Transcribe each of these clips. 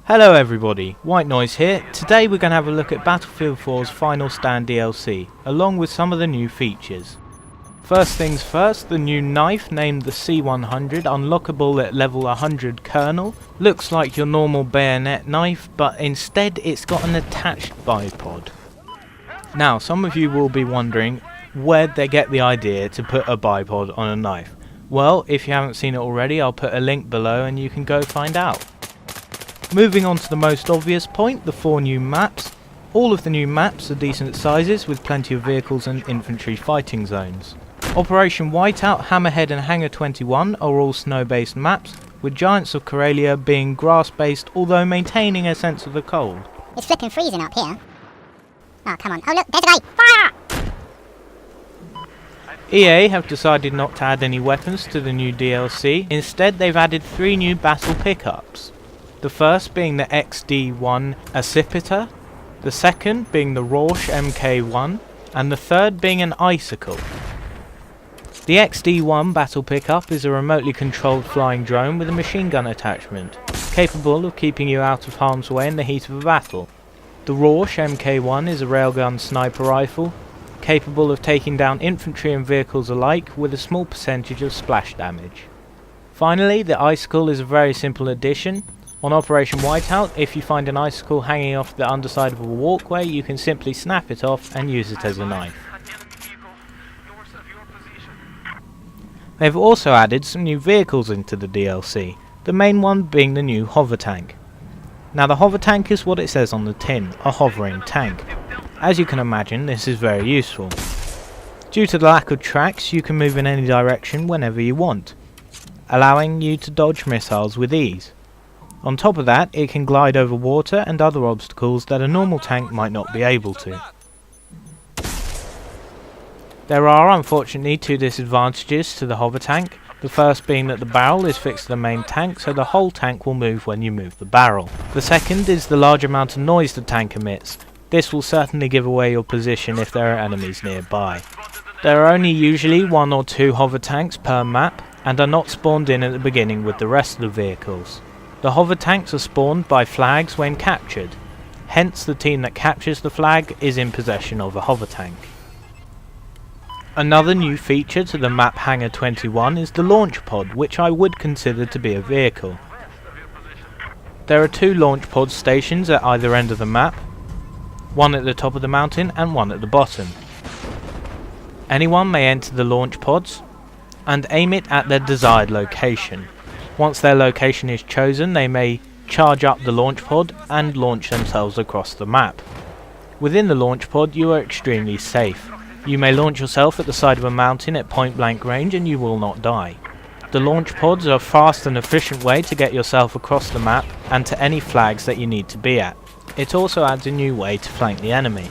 Hello everybody, WhiteNoise here. Today we're going to have a look at Battlefield 4's Final Stand DLC, along with some of the new features. First things first, the new knife named the C100, unlockable at level 100 kernel, looks like your normal bayonet knife, but instead it's got an attached bipod. Now some of you will be wondering, where'd they get the idea to put a bipod on a knife? Well, if you haven't seen it already, I'll put a link below and you can go find out. Moving on to the most obvious point, the 4 new maps. All of the new maps are decent sizes with plenty of vehicles and infantry fighting zones. Operation Whiteout, Hammerhead and Hangar 21 are all snow-based maps, with Giants of Karelia being grass-based, although maintaining a sense of the cold. It's flipping freezing up here. Oh, come on. Oh, look, there's a guy! Fire! EA have decided not to add any weapons to the new DLC. Instead, they've added 3 new battle pickups. The first being the XD1 Accipiter, the second being the Rorsch MK-1, and the third being an Icicle. The XD1 battle pickup is a remotely controlled flying drone with a machine gun attachment, capable of keeping you out of harm's way in the heat of a battle. The Rorsch MK-1 is a railgun sniper rifle, capable of taking down infantry and vehicles alike with a small percentage of splash damage. Finally, the Icicle is a very simple addition. On Operation Whiteout, if you find an icicle hanging off the underside of a walkway, you can simply snap it off and use it as a knife. They've also added some new vehicles into the DLC, the main one being the new hover tank. Now the hover tank is what it says on the tin, a hovering tank. As you can imagine, this is very useful. Due to the lack of tracks, you can move in any direction whenever you want, allowing you to dodge missiles with ease. On top of that, it can glide over water and other obstacles that a normal tank might not be able to. There are unfortunately 2 disadvantages to the hover tank, the first being that the barrel is fixed to the main tank, so the whole tank will move when you move the barrel. The second is the large amount of noise the tank emits. This will certainly give away your position if there are enemies nearby. There are only usually 1 or 2 hover tanks per map, and are not spawned in at the beginning with the rest of the vehicles. The hover tanks are spawned by flags when captured, hence the team that captures the flag is in possession of a hover tank. Another new feature to the map Hangar 21 is the launch pod, which I would consider to be a vehicle. There are 2 launch pod stations at either end of the map, one at the top of the mountain and one at the bottom. Anyone may enter the launch pods and aim it at their desired location. Once their location is chosen, they may charge up the launch pod and launch themselves across the map. Within the launch pod, you are extremely safe. You may launch yourself at the side of a mountain at point blank range and you will not die. The launch pods are a fast and efficient way to get yourself across the map and to any flags that you need to be at. It also adds a new way to flank the enemy.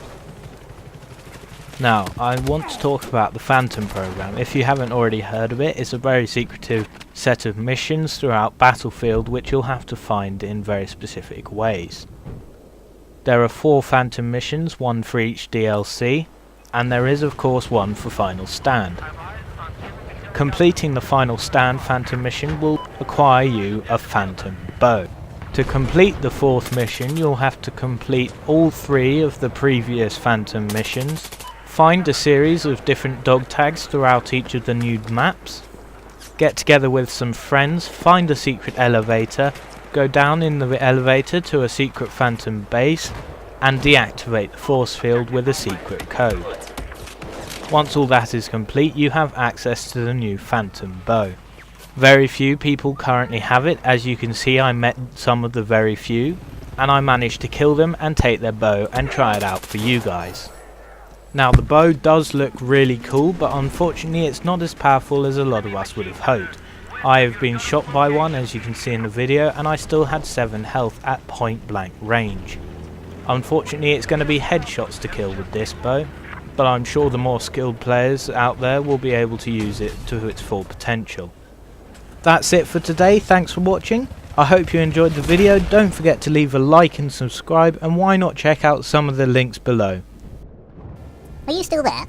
Now, I want to talk about the Phantom program. If you haven't already heard of it, it's a very secretive set of missions throughout Battlefield which you'll have to find in very specific ways. There are 4 Phantom missions, 1 for each DLC, and there is of course 1 for Final Stand. Completing the Final Stand Phantom mission will acquire you a Phantom bow. To complete the 4th mission, you'll have to complete all 3 of the previous Phantom missions, find a series of different dog tags throughout each of the new maps, get together with some friends, find a secret elevator, go down in the elevator to a secret Phantom base, and deactivate the force field with a secret code. Once all that is complete, you have access to the new Phantom bow. Very few people currently have it. As you can see, I met some of the very few, and I managed to kill them and take their bow and try it out for you guys. Now the bow does look really cool, but unfortunately it's not as powerful as a lot of us would have hoped. I have been shot by one, as you can see in the video, and I still had 7 health at point blank range. Unfortunately it's going to be headshots to kill with this bow, but I'm sure the more skilled players out there will be able to use it to its full potential. That's it for today, thanks for watching. I hope you enjoyed the video. Don't forget to leave a like and subscribe, and why not check out some of the links below. Are you still there?